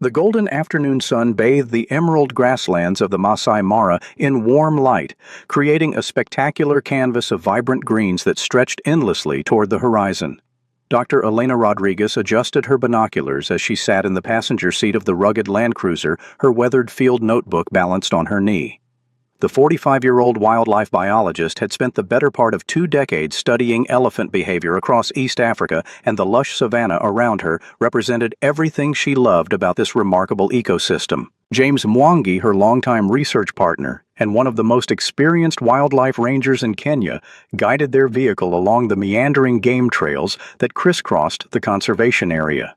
The golden afternoon sun bathed the emerald grasslands of the Masai Mara in warm light, creating a spectacular canvas of vibrant greens that stretched endlessly toward the horizon. Dr. Elena Rodriguez adjusted her binoculars as she sat in the passenger seat of the rugged Land Cruiser, her weathered field notebook balanced on her knee. The 45-year-old wildlife biologist had spent the better part of 2 decades studying elephant behavior across East Africa, and the lush savanna around her represented everything she loved about this remarkable ecosystem. James Mwangi, her longtime research partner and one of the most experienced wildlife rangers in Kenya, guided their vehicle along the meandering game trails that crisscrossed the conservation area.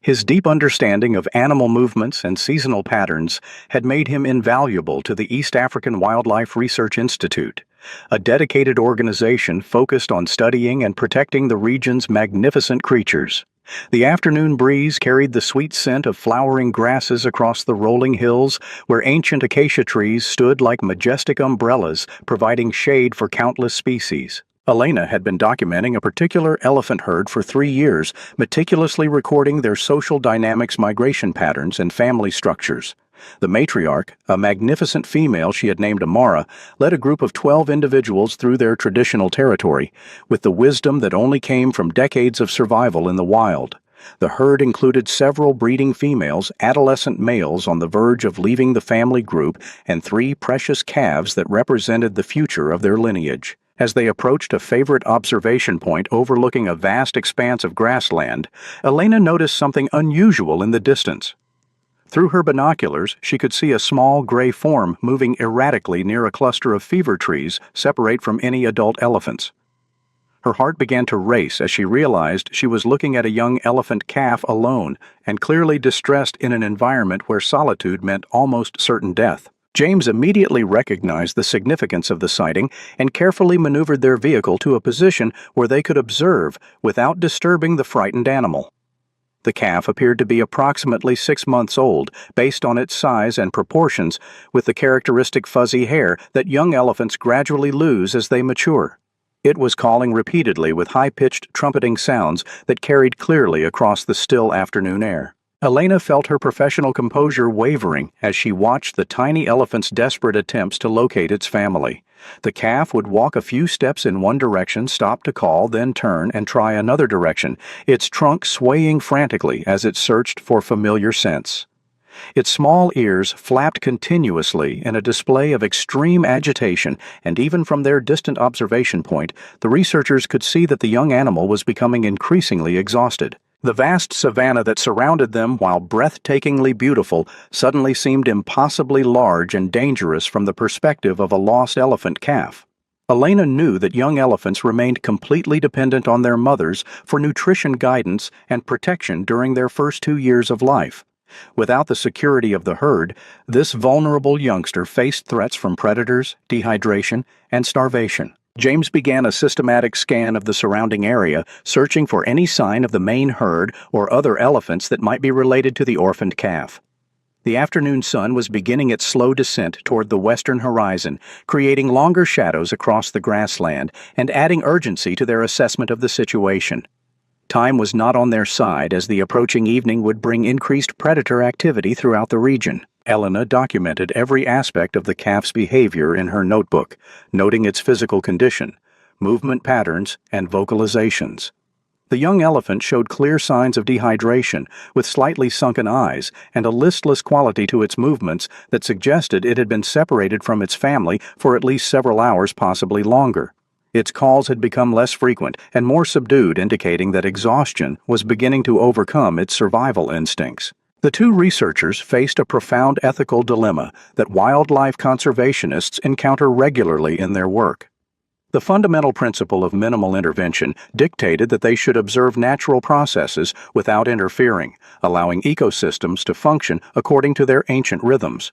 His deep understanding of animal movements and seasonal patterns had made him invaluable to the East African Wildlife Research Institute, a dedicated organization focused on studying and protecting the region's magnificent creatures. The afternoon breeze carried the sweet scent of flowering grasses across the rolling hills, where ancient acacia trees stood like majestic umbrellas, providing shade for countless species. Elena had been documenting a particular elephant herd for 3 years, meticulously recording their social dynamics, migration patterns, and family structures. The matriarch, a magnificent female she had named Amara, led a group of 12 individuals through their traditional territory, with the wisdom that only came from decades of survival in the wild. The herd included several breeding females, adolescent males on the verge of leaving the family group, and 3 precious calves that represented the future of their lineage. As they approached a favorite observation point overlooking a vast expanse of grassland, Elena noticed something unusual in the distance. Through her binoculars, she could see a small gray form moving erratically near a cluster of fever trees separate from any adult elephants. Her heart began to race as she realized she was looking at a young elephant calf alone and clearly distressed in an environment where solitude meant almost certain death. James immediately recognized the significance of the sighting and carefully maneuvered their vehicle to a position where they could observe without disturbing the frightened animal. The calf appeared to be approximately 6 months old, based on its size and proportions, with the characteristic fuzzy hair that young elephants gradually lose as they mature. It was calling repeatedly with high-pitched trumpeting sounds that carried clearly across the still afternoon air. Elena felt her professional composure wavering as she watched the tiny elephant's desperate attempts to locate its family. The calf would walk a few steps in one direction, stop to call, then turn and try another direction, its trunk swaying frantically as it searched for familiar scents. Its small ears flapped continuously in a display of extreme agitation, and even from their distant observation point, the researchers could see that the young animal was becoming increasingly exhausted. The vast savanna that surrounded them, while breathtakingly beautiful, suddenly seemed impossibly large and dangerous from the perspective of a lost elephant calf. Elena knew that young elephants remained completely dependent on their mothers for nutrition guidance and protection during their first 2 years of life. Without the security of the herd, this vulnerable youngster faced threats from predators, dehydration, and starvation. James began a systematic scan of the surrounding area, searching for any sign of the main herd or other elephants that might be related to the orphaned calf. The afternoon sun was beginning its slow descent toward the western horizon, creating longer shadows across the grassland and adding urgency to their assessment of the situation. Time was not on their side, as the approaching evening would bring increased predator activity throughout the region. Elena documented every aspect of the calf's behavior in her notebook, noting its physical condition, movement patterns, and vocalizations. The young elephant showed clear signs of dehydration, with slightly sunken eyes and a listless quality to its movements that suggested it had been separated from its family for at least several hours, possibly longer. Its calls had become less frequent and more subdued, indicating that exhaustion was beginning to overcome its survival instincts. The 2 researchers faced a profound ethical dilemma that wildlife conservationists encounter regularly in their work. The fundamental principle of minimal intervention dictated that they should observe natural processes without interfering, allowing ecosystems to function according to their ancient rhythms.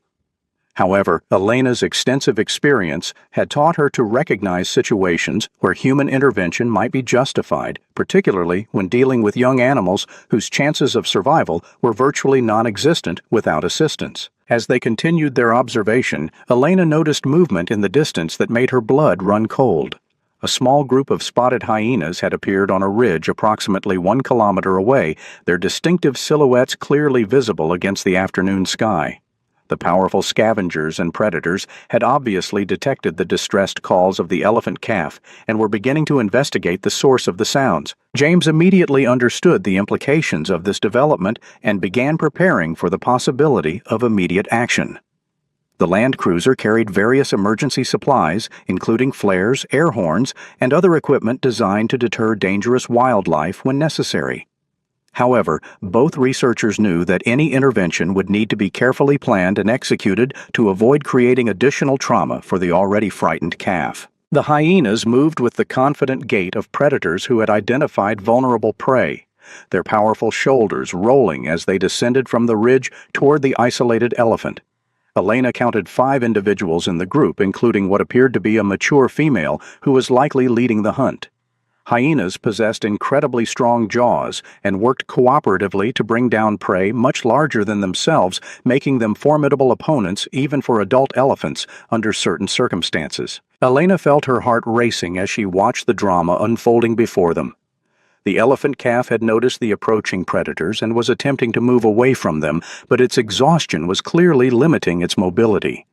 However, Elena's extensive experience had taught her to recognize situations where human intervention might be justified, particularly when dealing with young animals whose chances of survival were virtually non-existent without assistance. As they continued their observation, Elena noticed movement in the distance that made her blood run cold. A small group of spotted hyenas had appeared on a ridge approximately 1 kilometer away, their distinctive silhouettes clearly visible against the afternoon sky. The powerful scavengers and predators had obviously detected the distressed calls of the elephant calf and were beginning to investigate the source of the sounds. James immediately understood the implications of this development and began preparing for the possibility of immediate action. The land cruiser carried various emergency supplies, including flares, air horns, and other equipment designed to deter dangerous wildlife when necessary. However, both researchers knew that any intervention would need to be carefully planned and executed to avoid creating additional trauma for the already frightened calf. The hyenas moved with the confident gait of predators who had identified vulnerable prey, their powerful shoulders rolling as they descended from the ridge toward the isolated elephant. Elena counted 5 individuals in the group, including what appeared to be a mature female who was likely leading the hunt. Hyenas possessed incredibly strong jaws and worked cooperatively to bring down prey much larger than themselves, making them formidable opponents even for adult elephants under certain circumstances. Elena felt her heart racing as she watched the drama unfolding before them. The elephant calf had noticed the approaching predators and was attempting to move away from them, but its exhaustion was clearly limiting its mobility.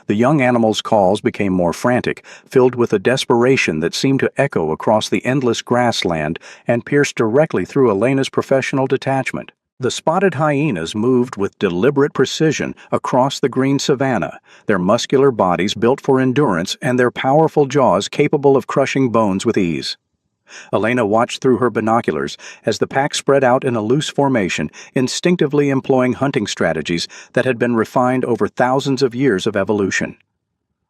The young animal's calls became more frantic, filled with a desperation that seemed to echo across the endless grassland and pierced directly through Elena's professional detachment. The spotted hyenas moved with deliberate precision across the green savanna, their muscular bodies built for endurance and their powerful jaws capable of crushing bones with ease. Elena watched through her binoculars as the pack spread out in a loose formation, instinctively employing hunting strategies that had been refined over thousands of years of evolution.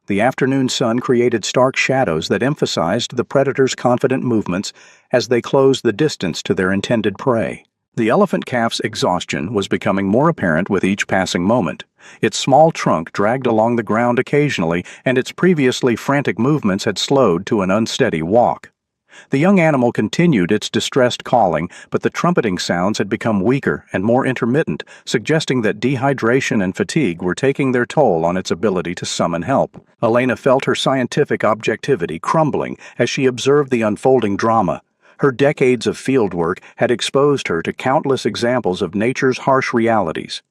The afternoon sun created stark shadows that emphasized the predators' confident movements as they closed the distance to their intended prey. The elephant calf's exhaustion was becoming more apparent with each passing moment. Its small trunk dragged along the ground occasionally, and its previously frantic movements had slowed to an unsteady walk. The young animal continued its distressed calling, but the trumpeting sounds had become weaker and more intermittent, suggesting that dehydration and fatigue were taking their toll on its ability to summon help. Elena felt her scientific objectivity crumbling as she observed the unfolding drama. Her decades of fieldwork had exposed her to countless examples of nature's harsh realities.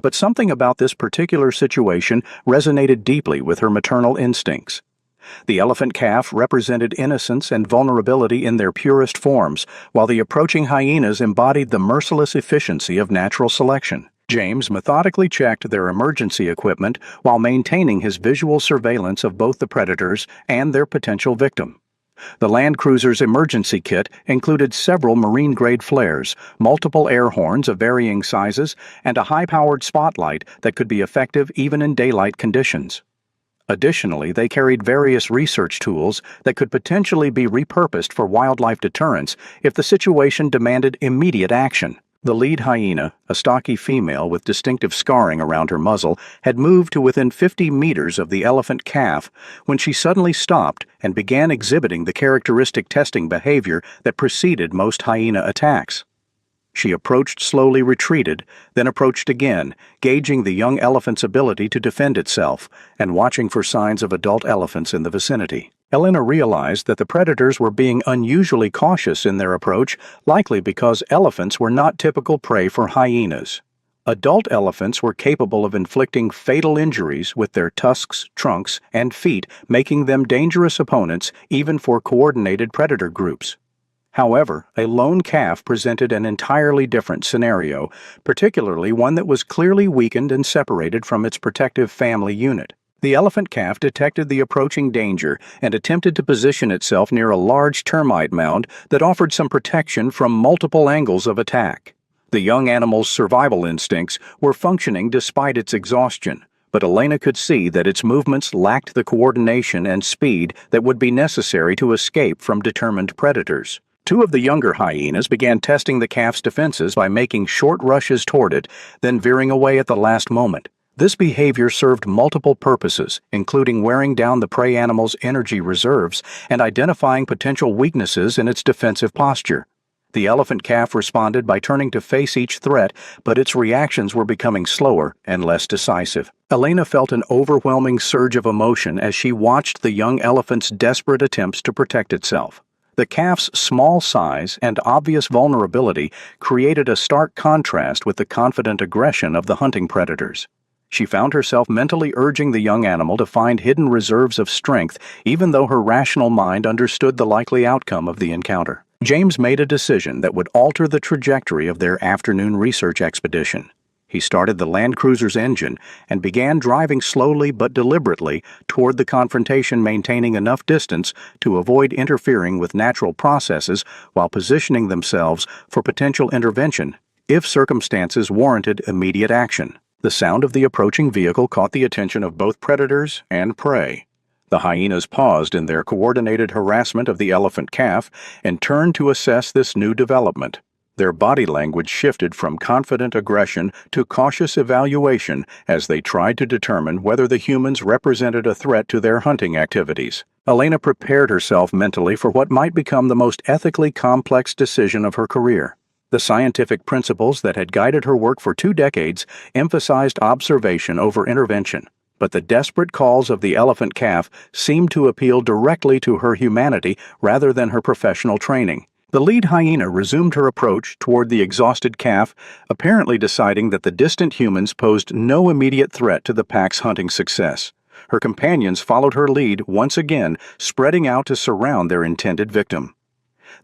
But something about this particular situation resonated deeply with her maternal instincts. The elephant calf represented innocence and vulnerability in their purest forms, while the approaching hyenas embodied the merciless efficiency of natural selection. James methodically checked their emergency equipment while maintaining his visual surveillance of both the predators and their potential victim. The land cruiser's emergency kit included several marine-grade flares, multiple air horns of varying sizes, and a high-powered spotlight that could be effective even in daylight conditions. Additionally, they carried various research tools that could potentially be repurposed for wildlife deterrence if the situation demanded immediate action. The lead hyena, a stocky female with distinctive scarring around her muzzle, had moved to within 50 meters of the elephant calf when she suddenly stopped and began exhibiting the characteristic testing behavior that preceded most hyena attacks. She approached, slowly retreated, then approached again, gauging the young elephant's ability to defend itself and watching for signs of adult elephants in the vicinity. Elena realized that the predators were being unusually cautious in their approach, likely because elephants were not typical prey for hyenas. Adult elephants were capable of inflicting fatal injuries with their tusks, trunks, and feet, making them dangerous opponents even for coordinated predator groups. However, a lone calf presented an entirely different scenario, particularly one that was clearly weakened and separated from its protective family unit. The elephant calf detected the approaching danger and attempted to position itself near a large termite mound that offered some protection from multiple angles of attack. The young animal's survival instincts were functioning despite its exhaustion, but Elena could see that its movements lacked the coordination and speed that would be necessary to escape from determined predators. 2 of the younger hyenas began testing the calf's defenses by making short rushes toward it, then veering away at the last moment. This behavior served multiple purposes, including wearing down the prey animal's energy reserves and identifying potential weaknesses in its defensive posture. The elephant calf responded by turning to face each threat, but its reactions were becoming slower and less decisive. Elena felt an overwhelming surge of emotion as she watched the young elephant's desperate attempts to protect itself. The calf's small size and obvious vulnerability created a stark contrast with the confident aggression of the hunting predators. She found herself mentally urging the young animal to find hidden reserves of strength, even though her rational mind understood the likely outcome of the encounter. James made a decision that would alter the trajectory of their afternoon research expedition. He started the Land Cruiser's engine and began driving slowly but deliberately toward the confrontation, maintaining enough distance to avoid interfering with natural processes while positioning themselves for potential intervention if circumstances warranted immediate action. The sound of the approaching vehicle caught the attention of both predators and prey. The hyenas paused in their coordinated harassment of the elephant calf and turned to assess this new development. Their body language shifted from confident aggression to cautious evaluation as they tried to determine whether the humans represented a threat to their hunting activities. Elena prepared herself mentally for what might become the most ethically complex decision of her career. The scientific principles that had guided her work for 2 decades emphasized observation over intervention, but the desperate calls of the elephant calf seemed to appeal directly to her humanity rather than her professional training. The lead hyena resumed her approach toward the exhausted calf, apparently deciding that the distant humans posed no immediate threat to the pack's hunting success. Her companions followed her lead once again, spreading out to surround their intended victim.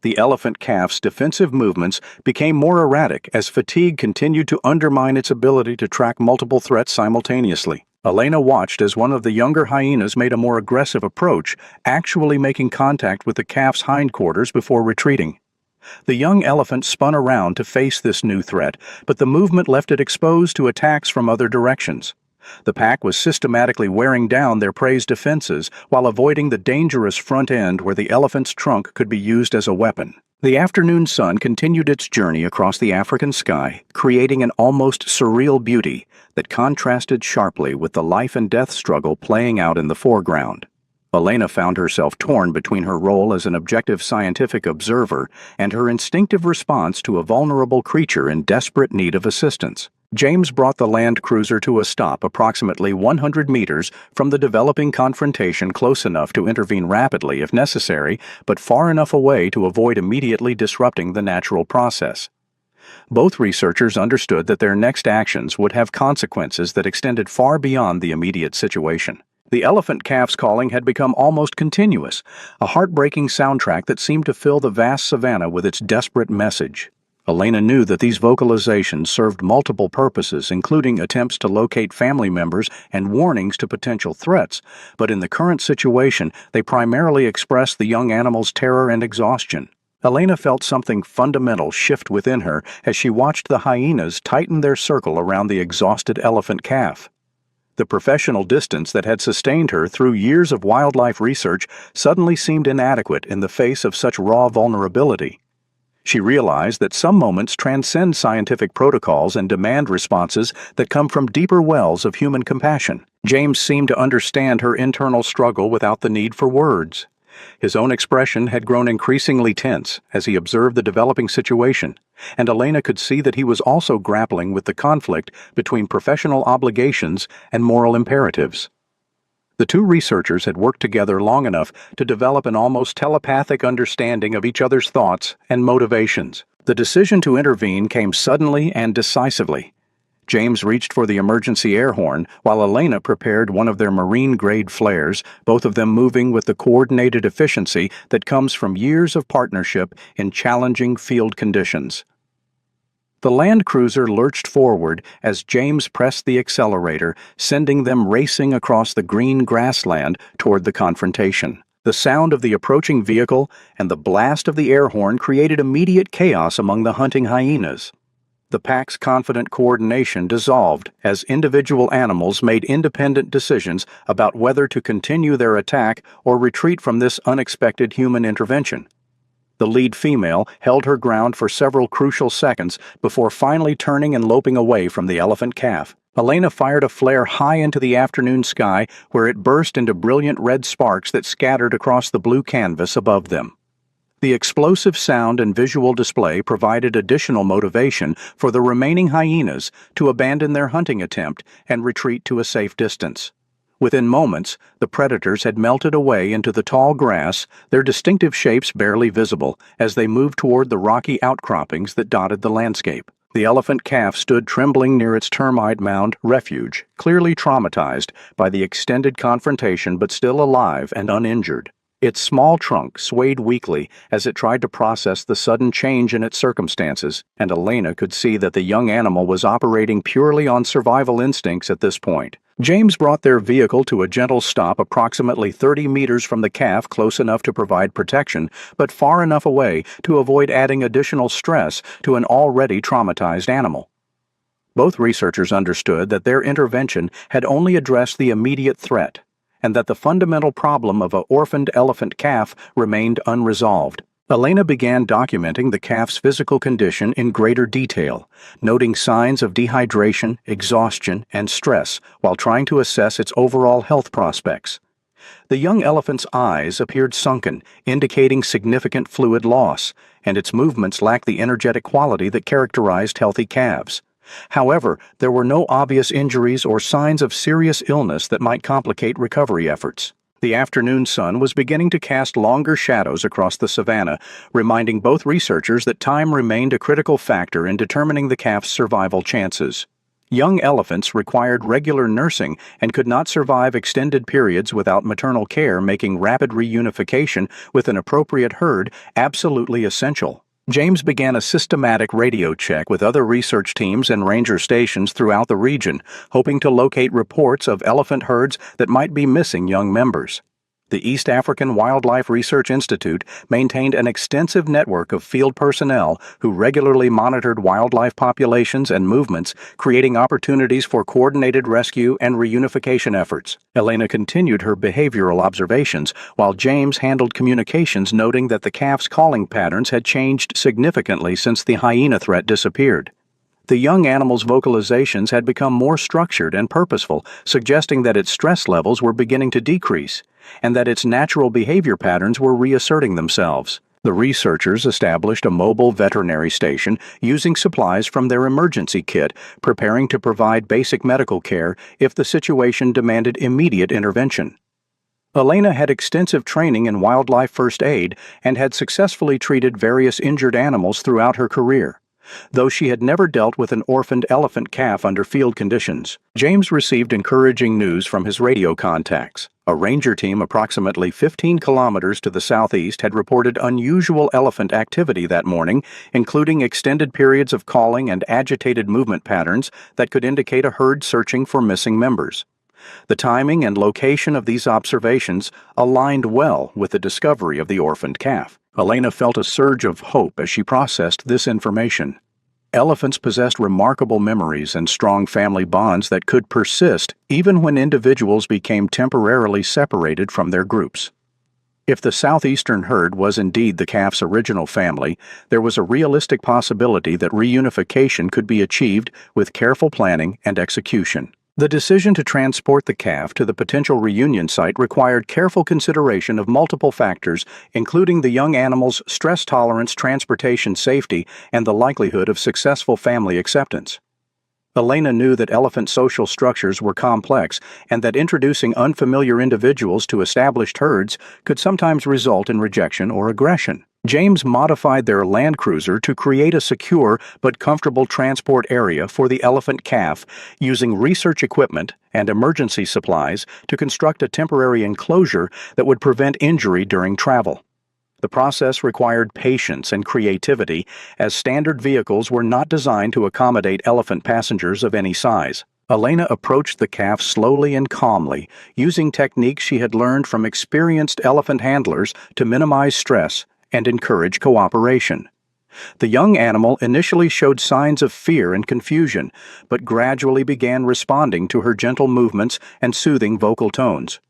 The elephant calf's defensive movements became more erratic as fatigue continued to undermine its ability to track multiple threats simultaneously. Elena watched as one of the younger hyenas made a more aggressive approach, actually making contact with the calf's hindquarters before retreating. The young elephant spun around to face this new threat, but the movement left it exposed to attacks from other directions. The pack was systematically wearing down their prey's defenses while avoiding the dangerous front end where the elephant's trunk could be used as a weapon. The afternoon sun continued its journey across the African sky, creating an almost surreal beauty that contrasted sharply with the life and death struggle playing out in the foreground. Elena found herself torn between her role as an objective scientific observer and her instinctive response to a vulnerable creature in desperate need of assistance. James brought the Land Cruiser to a stop approximately 100 meters from the developing confrontation, close enough to intervene rapidly if necessary, but far enough away to avoid immediately disrupting the natural process. Both researchers understood that their next actions would have consequences that extended far beyond the immediate situation. The elephant calf's calling had become almost continuous, a heartbreaking soundtrack that seemed to fill the vast savanna with its desperate message. Elena knew that these vocalizations served multiple purposes, including attempts to locate family members and warnings to potential threats, but in the current situation, they primarily expressed the young animal's terror and exhaustion. Elena felt something fundamental shift within her as she watched the hyenas tighten their circle around the exhausted elephant calf. The professional distance that had sustained her through years of wildlife research suddenly seemed inadequate in the face of such raw vulnerability. She realized that some moments transcend scientific protocols and demand responses that come from deeper wells of human compassion. James seemed to understand her internal struggle without the need for words. His own expression had grown increasingly tense as he observed the developing situation, and Elena could see that he was also grappling with the conflict between professional obligations and moral imperatives. The two researchers had worked together long enough to develop an almost telepathic understanding of each other's thoughts and motivations. The decision to intervene came suddenly and decisively. James reached for the emergency air horn, while Elena prepared one of their marine-grade flares, both of them moving with the coordinated efficiency that comes from years of partnership in challenging field conditions. The Land Cruiser lurched forward as James pressed the accelerator, sending them racing across the green grassland toward the confrontation. The sound of the approaching vehicle and the blast of the air horn created immediate chaos among the hunting hyenas. The pack's confident coordination dissolved as individual animals made independent decisions about whether to continue their attack or retreat from this unexpected human intervention. The lead female held her ground for several crucial seconds before finally turning and loping away from the elephant calf. Elena fired a flare high into the afternoon sky, where it burst into brilliant red sparks that scattered across the blue canvas above them. The explosive sound and visual display provided additional motivation for the remaining hyenas to abandon their hunting attempt and retreat to a safe distance. Within moments, the predators had melted away into the tall grass, their distinctive shapes barely visible as they moved toward the rocky outcroppings that dotted the landscape. The elephant calf stood trembling near its termite mound refuge, clearly traumatized by the extended confrontation but still alive and uninjured. Its small trunk swayed weakly as it tried to process the sudden change in its circumstances, and Elena could see that the young animal was operating purely on survival instincts at this point. James brought their vehicle to a gentle stop approximately 30 meters from the calf, close enough to provide protection, but far enough away to avoid adding additional stress to an already traumatized animal. Both researchers understood that their intervention had only addressed the immediate threat, and that the fundamental problem of an orphaned elephant calf remained unresolved. Elena began documenting the calf's physical condition in greater detail, noting signs of dehydration, exhaustion, and stress while trying to assess its overall health prospects. The young elephant's eyes appeared sunken, indicating significant fluid loss, and its movements lacked the energetic quality that characterized healthy calves. However, there were no obvious injuries or signs of serious illness that might complicate recovery efforts. The afternoon sun was beginning to cast longer shadows across the savanna, reminding both researchers that time remained a critical factor in determining the calf's survival chances. Young elephants required regular nursing and could not survive extended periods without maternal care, making rapid reunification with an appropriate herd absolutely essential. James began a systematic radio check with other research teams and ranger stations throughout the region, hoping to locate reports of elephant herds that might be missing young members. The East African Wildlife Research Institute maintained an extensive network of field personnel who regularly monitored wildlife populations and movements, creating opportunities for coordinated rescue and reunification efforts. Elena continued her behavioral observations, while James handled communications, noting that the calf's calling patterns had changed significantly since the hyena threat disappeared. The young animal's vocalizations had become more structured and purposeful, suggesting that its stress levels were beginning to decrease, and that its natural behavior patterns were reasserting themselves. The researchers established a mobile veterinary station using supplies from their emergency kit, preparing to provide basic medical care if the situation demanded immediate intervention. Elena had extensive training in wildlife first aid and had successfully treated various injured animals throughout her career, though she had never dealt with an orphaned elephant calf under field conditions. James received encouraging news from his radio contacts. A ranger team approximately 15 kilometers to the southeast had reported unusual elephant activity that morning, including extended periods of calling and agitated movement patterns that could indicate a herd searching for missing members. The timing and location of these observations aligned well with the discovery of the orphaned calf. Elena felt a surge of hope as she processed this information. Elephants possessed remarkable memories and strong family bonds that could persist even when individuals became temporarily separated from their groups. If the southeastern herd was indeed the calf's original family, there was a realistic possibility that reunification could be achieved with careful planning and execution. The decision to transport the calf to the potential reunion site required careful consideration of multiple factors, including the young animal's stress tolerance, transportation safety, and the likelihood of successful family acceptance. Elena knew that elephant social structures were complex and that introducing unfamiliar individuals to established herds could sometimes result in rejection or aggression. James modified their Land Cruiser to create a secure but comfortable transport area for the elephant calf, using research equipment and emergency supplies to construct a temporary enclosure that would prevent injury during travel. The process required patience and creativity, as standard vehicles were not designed to accommodate elephant passengers of any size. Elena approached the calf slowly and calmly, using techniques she had learned from experienced elephant handlers to minimize stress and encourage cooperation. The young animal initially showed signs of fear and confusion, but gradually began responding to her gentle movements and soothing vocal tones.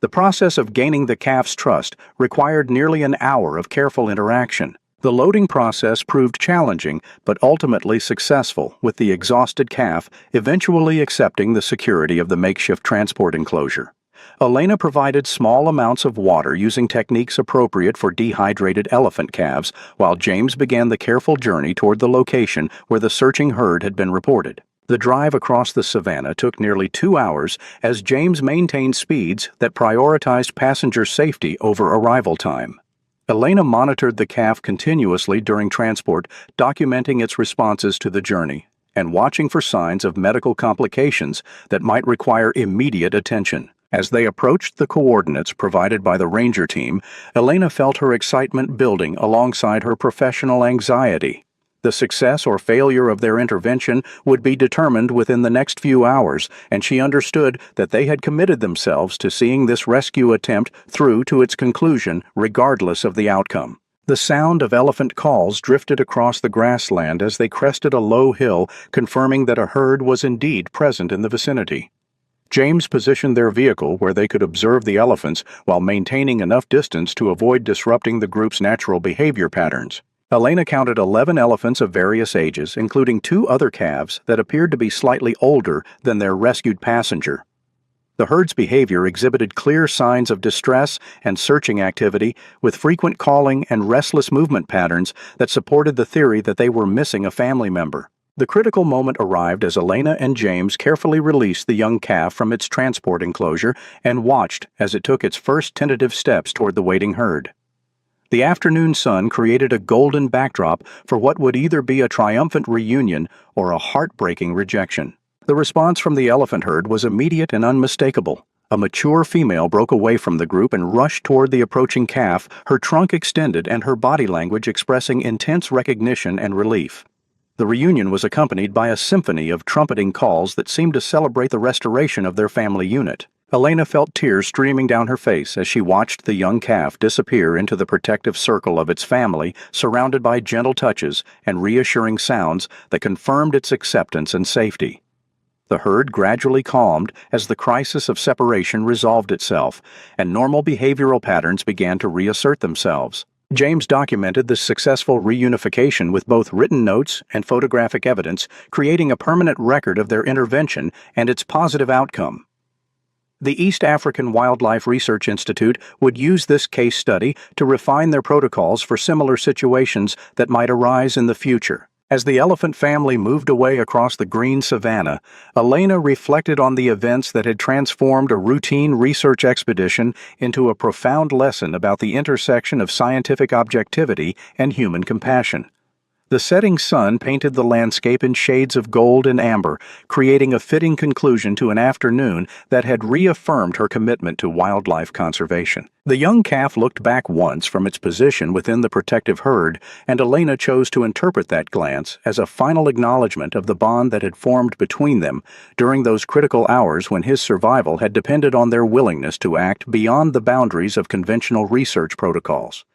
The process of gaining the calf's trust required nearly an hour of careful interaction. The loading process proved challenging, but ultimately successful, with the exhausted calf eventually accepting the security of the makeshift transport enclosure. Elena provided small amounts of water using techniques appropriate for dehydrated elephant calves, while James began the careful journey toward the location where the searching herd had been reported. The drive across the savannah took nearly 2 hours as James maintained speeds that prioritized passenger safety over arrival time. Elena monitored the calf continuously during transport, documenting its responses to the journey and watching for signs of medical complications that might require immediate attention. As they approached the coordinates provided by the ranger team, Elena felt her excitement building alongside her professional anxiety. The success or failure of their intervention would be determined within the next few hours, and she understood that they had committed themselves to seeing this rescue attempt through to its conclusion, regardless of the outcome. The sound of elephant calls drifted across the grassland as they crested a low hill, confirming that a herd was indeed present in the vicinity. James positioned their vehicle where they could observe the elephants while maintaining enough distance to avoid disrupting the group's natural behavior patterns. Elena counted 11 elephants of various ages, including 2 other calves that appeared to be slightly older than their rescued passenger. The herd's behavior exhibited clear signs of distress and searching activity, with frequent calling and restless movement patterns that supported the theory that they were missing a family member. The critical moment arrived as Elena and James carefully released the young calf from its transport enclosure and watched as it took its first tentative steps toward the waiting herd. The afternoon sun created a golden backdrop for what would either be a triumphant reunion or a heartbreaking rejection. The response from the elephant herd was immediate and unmistakable. A mature female broke away from the group and rushed toward the approaching calf, her trunk extended and her body language expressing intense recognition and relief. The reunion was accompanied by a symphony of trumpeting calls that seemed to celebrate the restoration of their family unit. Elena felt tears streaming down her face as she watched the young calf disappear into the protective circle of its family, surrounded by gentle touches and reassuring sounds that confirmed its acceptance and safety. The herd gradually calmed as the crisis of separation resolved itself, and normal behavioral patterns began to reassert themselves. James documented the successful reunification with both written notes and photographic evidence, creating a permanent record of their intervention and its positive outcome. The East African Wildlife Research Institute would use this case study to refine their protocols for similar situations that might arise in the future. As the elephant family moved away across the green savanna, Elena reflected on the events that had transformed a routine research expedition into a profound lesson about the intersection of scientific objectivity and human compassion. The setting sun painted the landscape in shades of gold and amber, creating a fitting conclusion to an afternoon that had reaffirmed her commitment to wildlife conservation. The young calf looked back once from its position within the protective herd, and Elena chose to interpret that glance as a final acknowledgement of the bond that had formed between them during those critical hours when his survival had depended on their willingness to act beyond the boundaries of conventional research protocols.